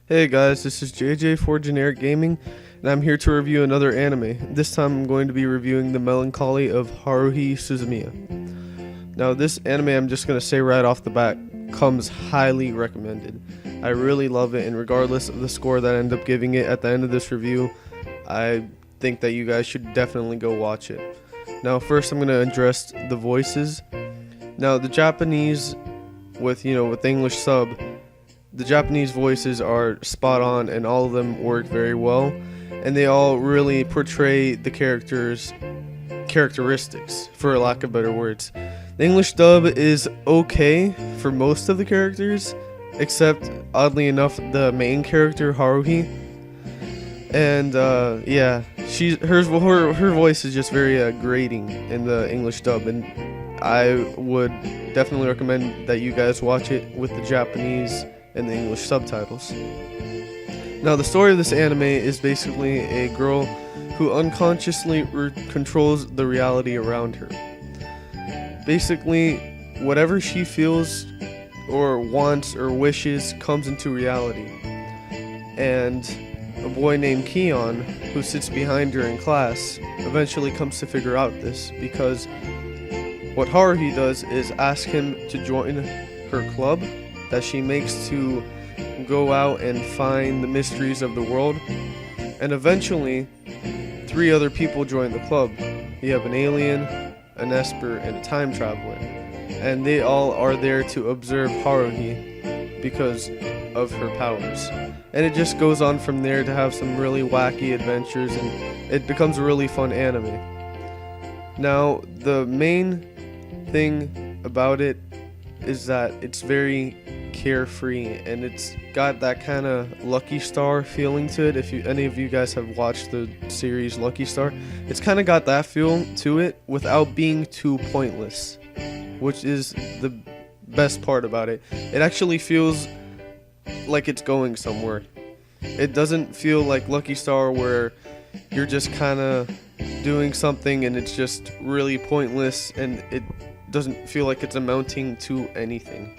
Hey guys, this is JJ for Generic Gaming, and I'm here to review another anime. This time I'm going to be reviewing The Melancholy of Haruhi Suzumiya. Now this anime, I'm just going to say right off the bat, comes highly recommended. I really love it, and regardless of the score that I end up giving it at the end of this review, I think that you guys should definitely go watch it. Now first I'm going to address the voices. Now the Japanese, with the English sub, the Japanese voices are spot on, and all of them work very well, and they all really portray the characters' characteristics, for lack of better words. The English dub is okay for most of the characters, except, oddly enough, the main character, Haruhi. And yeah, her voice is just very grating in the English dub, and I would definitely recommend that you guys watch it with the Japanese and the English subtitles. Now the story of this anime is basically a girl who unconsciously controls the reality around her. Basically, whatever she feels or wants or wishes comes into reality. And a boy named Keon, who sits behind her in class, eventually comes to figure out this, because what Haruhi does is ask him to join her club that she makes to go out and find the mysteries of the world. And eventually 3 other people join the club. You have an alien, an esper, and a time traveler, and they all are there to observe Haruhi because of her powers. And it just goes on from there to have some really wacky adventures, and it becomes a really fun anime. Now the main thing about it is that it's very carefree, and it's got that kind of Lucky Star feeling to it. If any of you guys have watched the series Lucky Star, it's kind of got that feel to it without being too pointless, which is the best part about it. It actually feels like it's going somewhere. It doesn't feel like Lucky Star where you're just kind of doing something and it's just really pointless, and it doesn't feel like it's amounting to anything.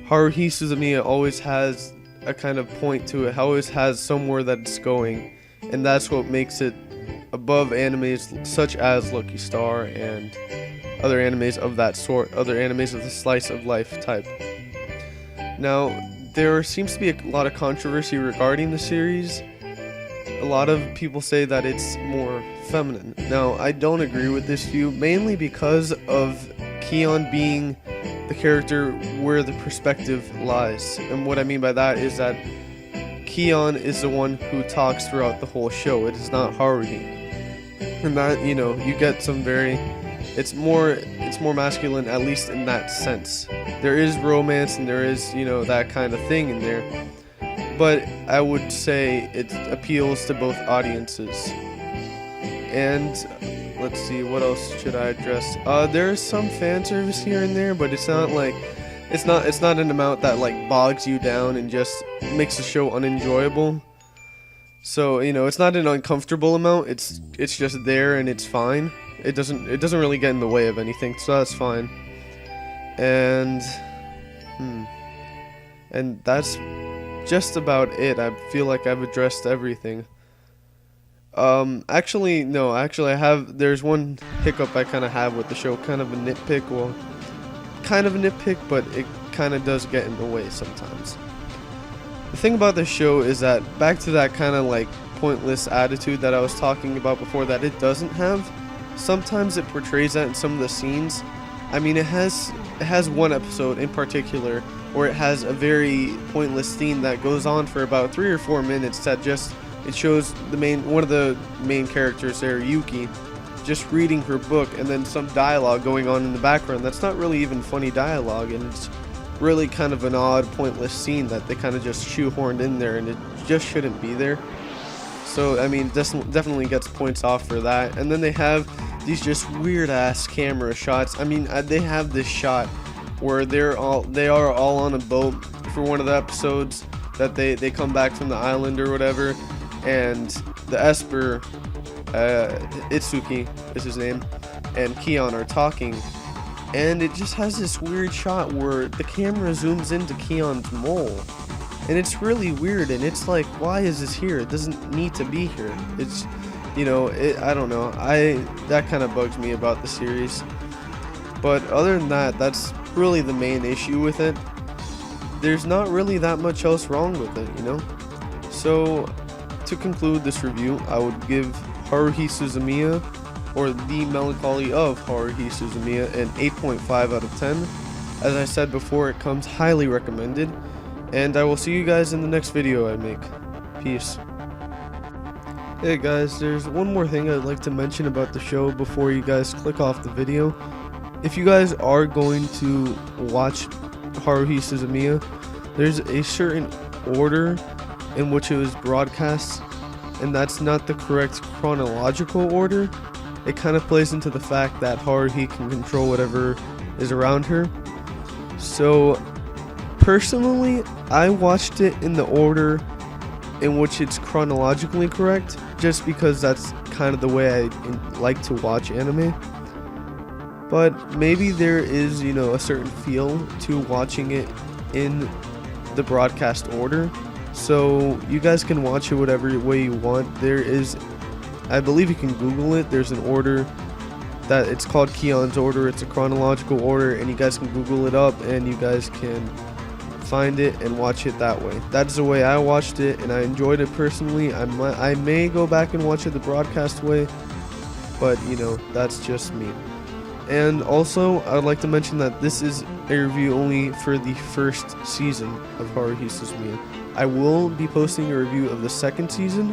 Haruhi Suzumiya always has a kind of point to it, always has somewhere that it's going, and that's what makes it above animes such as Lucky Star and other animes of that sort, other animes of the slice of life type. Now, there seems to be a lot of controversy regarding the series. A lot of people say that it's more feminine. Now, I don't agree with this view, mainly because of Keon being the character where the perspective lies. And what I mean by that is that Keon is the one who talks throughout the whole show. It is not Haruhi. And that, you get some it's more masculine, at least in that sense. There is romance and there is, that kind of thing in there. But I would say it appeals to both audiences. And let's see, what else should I address? There's some fan service here and there, but it's not an amount that like bogs you down and just makes the show unenjoyable. So, it's not an uncomfortable amount. It's just there and it's fine. It doesn't really get in the way of anything, so that's fine. And that's just about it. I feel like I've addressed everything. Actually, there's one hiccup I kind of have with the show, kind of a nitpick, but it kind of does get in the way sometimes. The thing about the show is that, back to that kind of like pointless attitude that I was talking about before that it doesn't have, sometimes it portrays that in some of the scenes. I mean, it has one episode in particular where it has a very pointless scene that goes on for about 3 or 4 minutes that just, it shows one of the main characters there, Yuki, just reading her book, and then some dialogue going on in the background that's not really even funny dialogue, and it's really kind of an odd, pointless scene that they kind of just shoehorned in there, and it just shouldn't be there. So, I mean, definitely gets points off for that. And then they have these just weird-ass camera shots. I mean, they have this shot where they are all on a boat for one of the episodes that they come back from the island or whatever, and the Esper, Itsuki is his name, and Keon are talking, and it just has this weird shot where the camera zooms into Keon's mole, and it's really weird, and it's like, why is this here? It doesn't need to be here. It's, you know, I don't know, that kind of bugs me about the series. But other than that, that's really the main issue with it. There's not really that much else wrong with it, you know. So to conclude this review, I would give Haruhi Suzumiya, or The Melancholy of Haruhi Suzumiya, an 8.5 out of 10. As I said before, it comes highly recommended, and I will see you guys in the next video I make. Peace. Hey guys, there's one more thing I'd like to mention about the show before you guys click off the video. If you guys are going to watch Haruhi Suzumiya, there's a certain order in which it was broadcast, and that's not the correct chronological order. It kind of plays into the fact that Haruhi can control whatever is around her. So personally, I watched it in the order in which it's chronologically correct, just because that's kind of the way I like to watch anime. But maybe there is, you know, a certain feel to watching it in the broadcast order. So you guys can watch it whatever way you want. There is, I believe you can Google it. There's an order that it's called Keon's order. It's a chronological order, and you guys can Google it up and you guys can find it and watch it that way. That's the way I watched it, and I enjoyed it personally. I may go back and watch it the broadcast way, but you know, that's just me. And also, I would like to mention that this is a review only for the first season of Haruhi Suzumiya. I will be posting a review of the second season,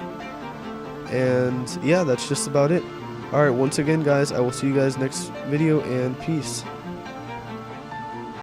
and yeah, that's just about it. Alright, once again guys, I will see you guys next video, and peace.